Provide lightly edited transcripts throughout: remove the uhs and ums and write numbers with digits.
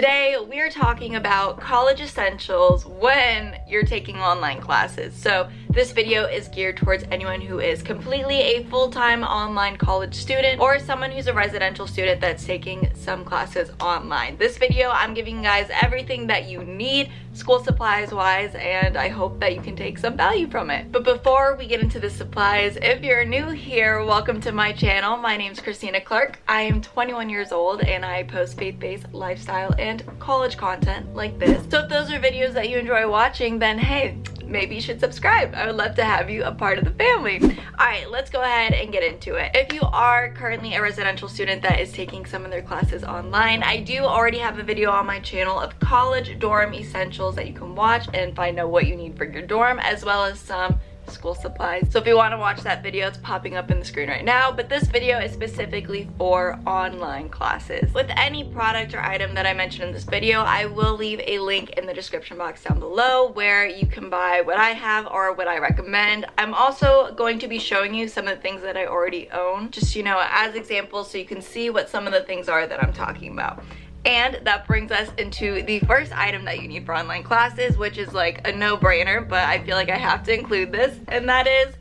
Today we are talking about college essentials when you're taking online classes. So this video is geared towards anyone who is completely a full-time online college student or someone who's a residential student that's taking some classes online. This video I'm giving you guys everything that you need school supplies wise, and I hope that you can take some value from it. But before we get into the supplies, if you're new here, welcome to my channel. My name's Christina Clark. I am 21 years old and I post faith-based lifestyle and college content like this. So if those are videos that you enjoy watching, then hey, maybe you should subscribe. I would love to have you a part of the family. Alright, let's go ahead and get into it. If you are currently a residential student that is taking some of their classes online, I do already have a video on my channel of college dorm essentials that you can watch and find out what you need for your dorm, as well as some school supplies. So if you want to watch that video, it's popping up in the screen right now, but this video is specifically for online classes. With any product or item that I mention in this video, I will leave a link in the description box down below where you can buy what I have or what I recommend. I'm also going to be showing you some of the things that I already own, just, you know, as examples so you can see what some of the things are that I'm talking about. And that brings us into the first item that you need for online classes, which is like a no-brainer, but I feel like I have to include this, and that is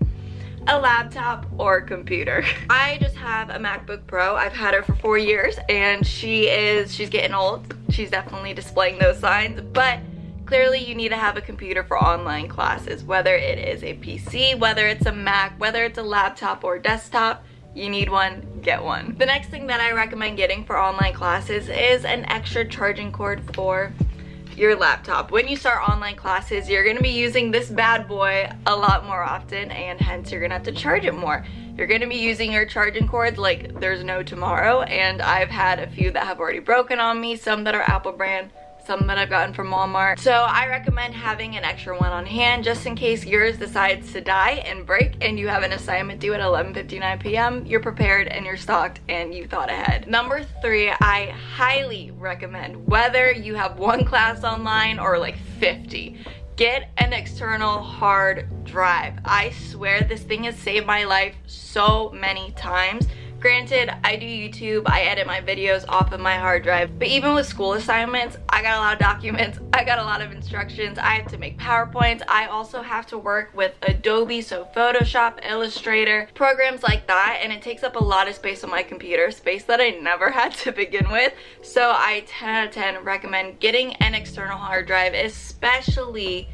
a laptop or computer. I just have a MacBook Pro. I've had her for 4 years and she's getting old. She's definitely displaying those signs, but clearly you need to have a computer for online classes, whether it is a PC, whether it's a Mac, whether it's a laptop or desktop. You need one, get one. The next thing that I recommend getting for online classes is an extra charging cord for your laptop. When you start online classes, you're gonna be using this bad boy a lot more often, and hence you're gonna have to charge it more. You're gonna be using your charging cords like there's no tomorrow, and I've had a few that have already broken on me, some that are Apple brand, some that I've gotten from Walmart. So I recommend having an extra one on hand just in case yours decides to die and break and you have an assignment due at 11:59 p.m. You're prepared and you're stocked and you thought ahead. Number 3, I highly recommend, whether you have one class online or like 50, get an external hard drive. I swear this thing has saved my life so many times. Granted, I do YouTube, I edit my videos off of my hard drive, but even with school assignments, I got a lot of documents, I got a lot of instructions, I have to make PowerPoints, I also have to work with Adobe, so Photoshop, Illustrator, programs like that, and it takes up a lot of space on my computer, space that I never had to begin with. So I 10 out of 10 recommend getting an external hard drive, especially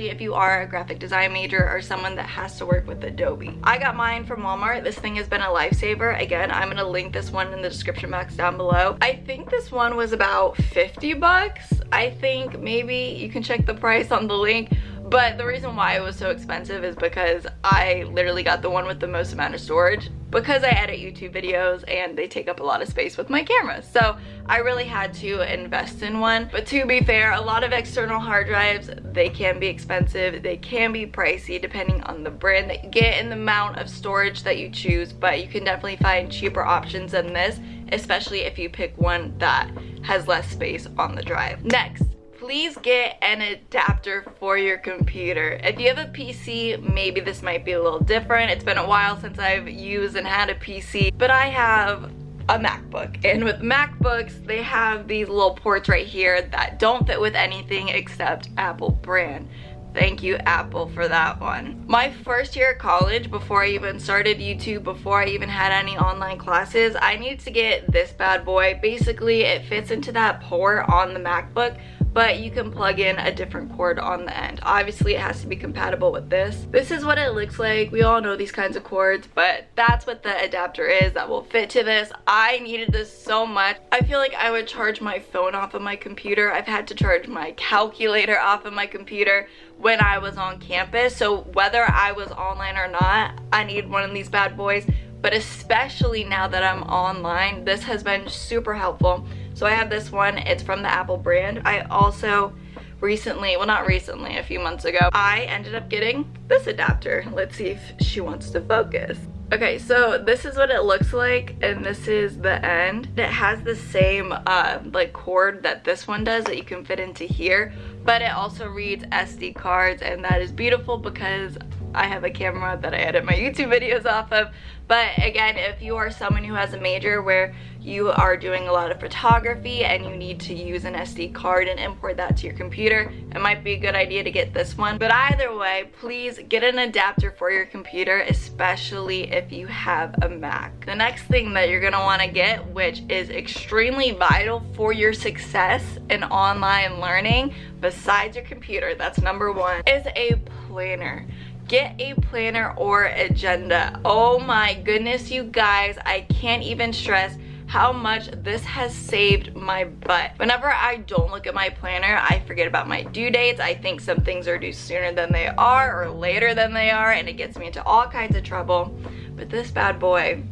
if you are a graphic design major or someone that has to work with Adobe. I got mine from Walmart. This thing has been a lifesaver. Again, I'm gonna link this one in the description box down below. I think this one was about 50 bucks. I think maybe you can check the price on the link. But the reason why it was so expensive is because I literally got the one with the most amount of storage, because I edit YouTube videos and they take up a lot of space with my camera. So I really had to invest in one. But to be fair, a lot of external hard drives, they can be expensive, they can be pricey depending on the brand that you get and the amount of storage that you choose, but you can definitely find cheaper options than this, especially if you pick one that has less space on the drive. Next, please get an adapter for your computer. If you have a PC, maybe this might be a little different. It's been a while since I've used and had a PC, but I have a MacBook, and with MacBooks, they have these little ports right here that don't fit with anything except Apple brand. Thank you, Apple, for that one. My first year at college, before I even started YouTube, before I even had any online classes, I needed to get this bad boy. Basically, it fits into that port on the MacBook, but you can plug in a different cord on the end. Obviously, it has to be compatible with this. This is what it looks like. We all know these kinds of cords, but that's what the adapter is that will fit to this. I needed this so much. I feel like I would charge my phone off of my computer. I've had to charge my calculator off of my computer when I was on campus. So whether I was online or not, I need one of these bad boys. But especially now that I'm online, this has been super helpful. So I have this one, it's from the Apple brand. I also recently, well not recently, a few months ago, I ended up getting this adapter. Let's see if she wants to focus. Okay, so this is what it looks like, and this is the end. It has the same like cord that this one does that you can fit into here, but it also reads SD cards, and that is beautiful because I have a camera that I edit my YouTube videos off of. But again, if you are someone who has a major where you are doing a lot of photography and you need to use an SD card and import that to your computer, it might be a good idea to get this one. But either way, please get an adapter for your computer, especially if you have a Mac. The next thing that you're gonna wanna get, which is extremely vital for your success in online learning, besides your computer, that's number one, is a planner. Get a planner or agenda. Oh my goodness, you guys, I can't even stress how much this has saved my butt. Whenever I don't look at my planner, I forget about my due dates. I think some things are due sooner than they are or later than they are, and it gets me into all kinds of trouble. But this bad boy,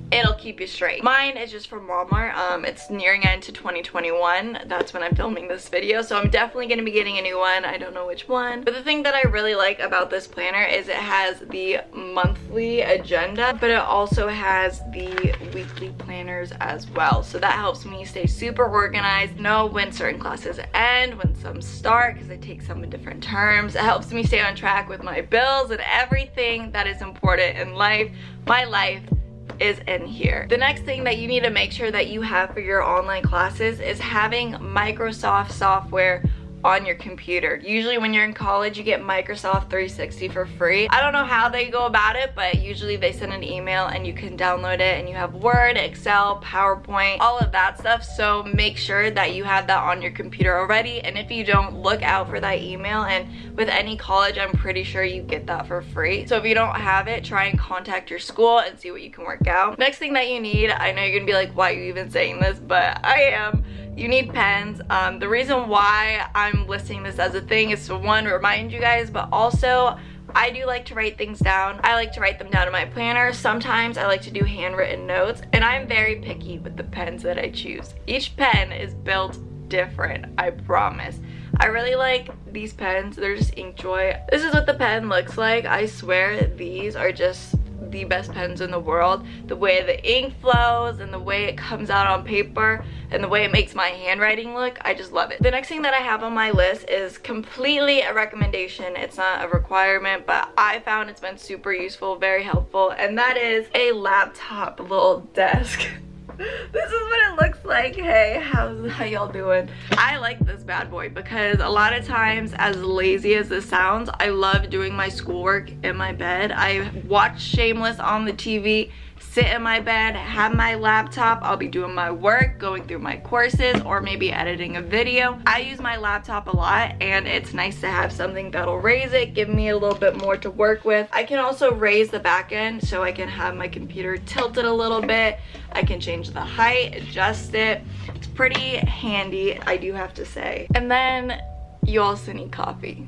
it'll keep you straight. Mine is just from Walmart. It's nearing end to 2021. That's when I'm filming this video, so I'm definitely gonna be getting a new one. I don't know which one. But the thing that I really like about this planner is it has the monthly agenda, but it also has the weekly planners as well. So that helps me stay super organized, know when certain classes end, when some start, because I take some in different terms. It helps me stay on track with my bills and everything that is important in life. My life is in here. The next thing that you need to make sure that you have for your online classes is having Microsoft software on your computer. Usually when you're in college, you get Microsoft 360 for free. I don't know how they go about it, but usually they send an email and you can download it, and you have Word, Excel, PowerPoint, all of that stuff. So make sure that you have that on your computer already, and if you don't, look out for that email. And with any college, I'm pretty sure you get that for free. So if you don't have it, try and contact your school and see what you can work out. Next thing that you need, I know you're gonna be like, why are you even saying this, but I am. You need pens. The reason why I'm listing this as a thing is to, one, remind you guys, but also I do like to write things down. I like to write them down in my planner. Sometimes I like to do handwritten notes, and I'm very picky with the pens that I choose. Each pen is built different, I promise. I really like these pens. They're just Inkjoy. This is what the pen looks like. I swear these are just the best pens in the world. The way the ink flows and the way it comes out on paper and the way it makes my handwriting look, I just love it. The next thing that I have on my list is completely a recommendation. It's not a requirement, but I found it's been super useful, very helpful, and that is a laptop little desk. This is what it looks like. Hey, how y'all doing? I like this bad boy because a lot of times, as lazy as this sounds, I love doing my schoolwork in my bed. I watch Shameless on the TV, sit in my bed, have my laptop. I'll be doing my work, going through my courses, or maybe editing a video. I use my laptop a lot, and it's nice to have something that'll raise it, give me a little bit more to work with. I can also raise the back end so I can have my computer tilted a little bit. I can change the height, adjust it. It's pretty handy, I do have to say. And then you also need coffee.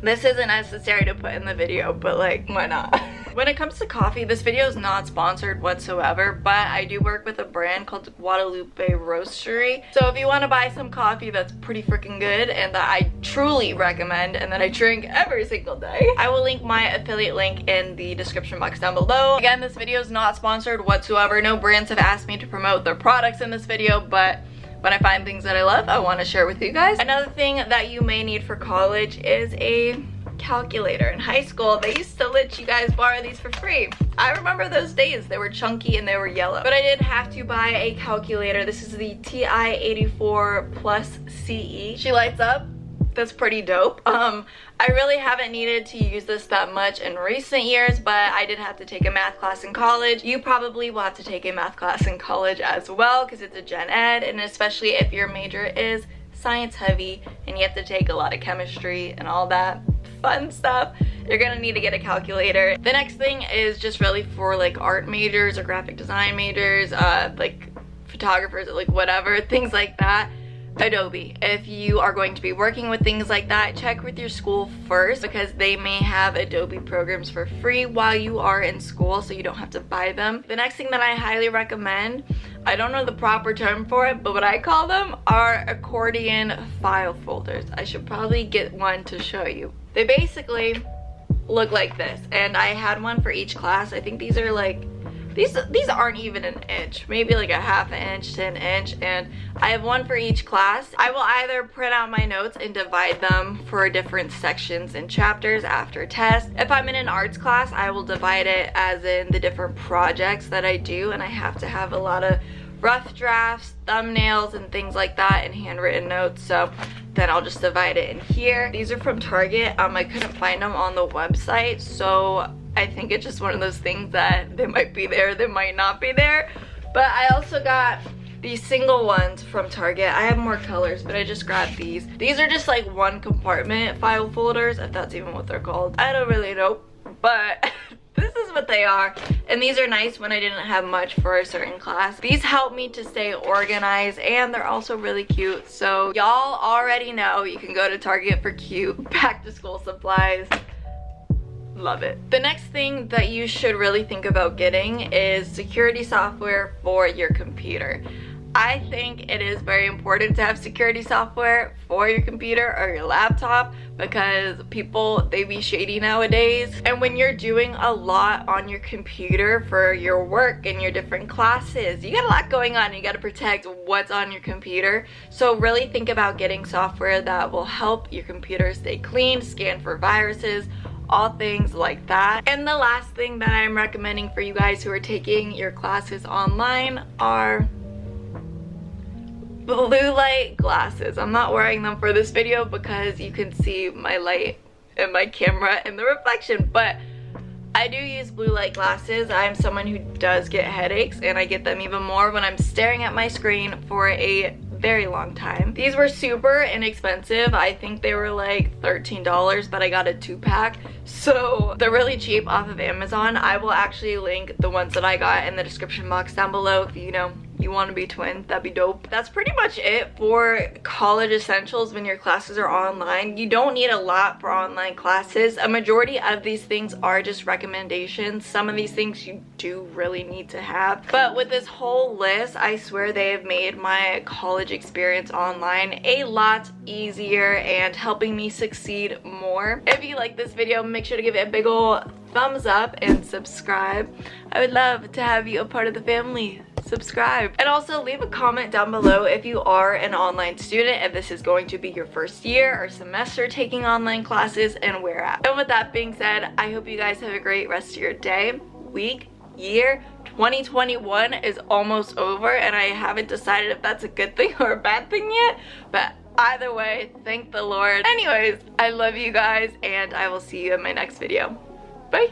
This isn't necessary to put in the video, but like, why not? When it comes to coffee, this video is not sponsored whatsoever, but I do work with a brand called Guadalupe Roastery. So if you want to buy some coffee that's pretty freaking good and that I truly recommend and that I drink every single day, I will link my affiliate link in the description box down below. Again, this video is not sponsored whatsoever. No brands have asked me to promote their products in this video, but when I find things that I love, I want to share with you guys. Another thing that you may need for college is a calculator. In high school, they used to let you guys borrow these for free. I remember those days. They were chunky and they were yellow. But I did have to buy a calculator. This is the TI-84 Plus CE. She lights up. That's pretty dope. I really haven't needed to use this that much in recent years, but I did have to take a math class in college. You probably will have to take a math class in college as well because it's a gen ed, and especially if your major is science heavy and you have to take a lot of chemistry and all that fun stuff, you're gonna need to get a calculator. The next thing is just really for like art majors or graphic design majors, like photographers, like whatever, things like that. Adobe. If you are going to be working with things like that, check with your school first because they may have Adobe programs for free while you are in school, so you don't have to buy them. The next thing that I highly recommend, I don't know the proper term for it, but what I call them are accordion file folders. I should probably get one to show you. They basically look like this, and I had one for each class. I think these are like These aren't even an inch, maybe like a half an inch to an inch, and I have one for each class. I will either print out my notes and divide them for different sections and chapters after test. If I'm in an arts class, I will divide it as in the different projects that I do, and I have to have a lot of rough drafts, thumbnails, and things like that, and handwritten notes, so then I'll just divide it in here. These are from Target. I couldn't find them on the website, so I think it's just one of those things that they might be there, they might not be there. But I also got these single ones from Target. I have more colors, but I just grabbed these. These are just like one compartment file folders, if that's even what they're called. I don't really know, but this is what they are. And these are nice when I didn't have much for a certain class. These help me to stay organized, and they're also really cute. So y'all already know you can go to Target for cute back to school supplies. Love it. The next thing that you should really think about getting is security software for your computer. I think it is very important to have security software for your computer or your laptop, because people, they be shady nowadays. And when you're doing a lot on your computer for your work and your different classes, you got a lot going on. You got to protect what's on your computer. So really think about getting software that will help your computer stay clean, scan for viruses, all things like that. And the last thing that I'm recommending for you guys who are taking your classes online are blue light glasses. I'm not wearing them for this video because you can see my light and my camera and the reflection, but I do use blue light glasses. I'm someone who does get headaches, and I get them even more when I'm staring at my screen for a very long time. These were super inexpensive. I think they were like $13, but I got a 2-pack, so they're really cheap off of Amazon. I will actually link the ones that I got in the description box down below if you want to be twins. That'd be dope. That's pretty much it for college essentials when your classes are online. You don't need a lot for online classes. A majority of these things are just recommendations. Some of these things you do really need to have, but with this whole list, I swear they have made my college experience online a lot easier and helping me succeed more. If you like this video, make sure to give it a big ol' thumbs up and subscribe. I would love to have you a part of the family. Subscribe, and also leave a comment down below if you are an online student, if this is going to be your first year or semester taking online classes, and where at. And with that being said, I hope you guys have a great rest of your day, week, year. 2021 is almost over, and I haven't decided if that's a good thing or a bad thing yet, but either way, thank the Lord. Anyways, I love you guys, and I will see you in my next video. Bye.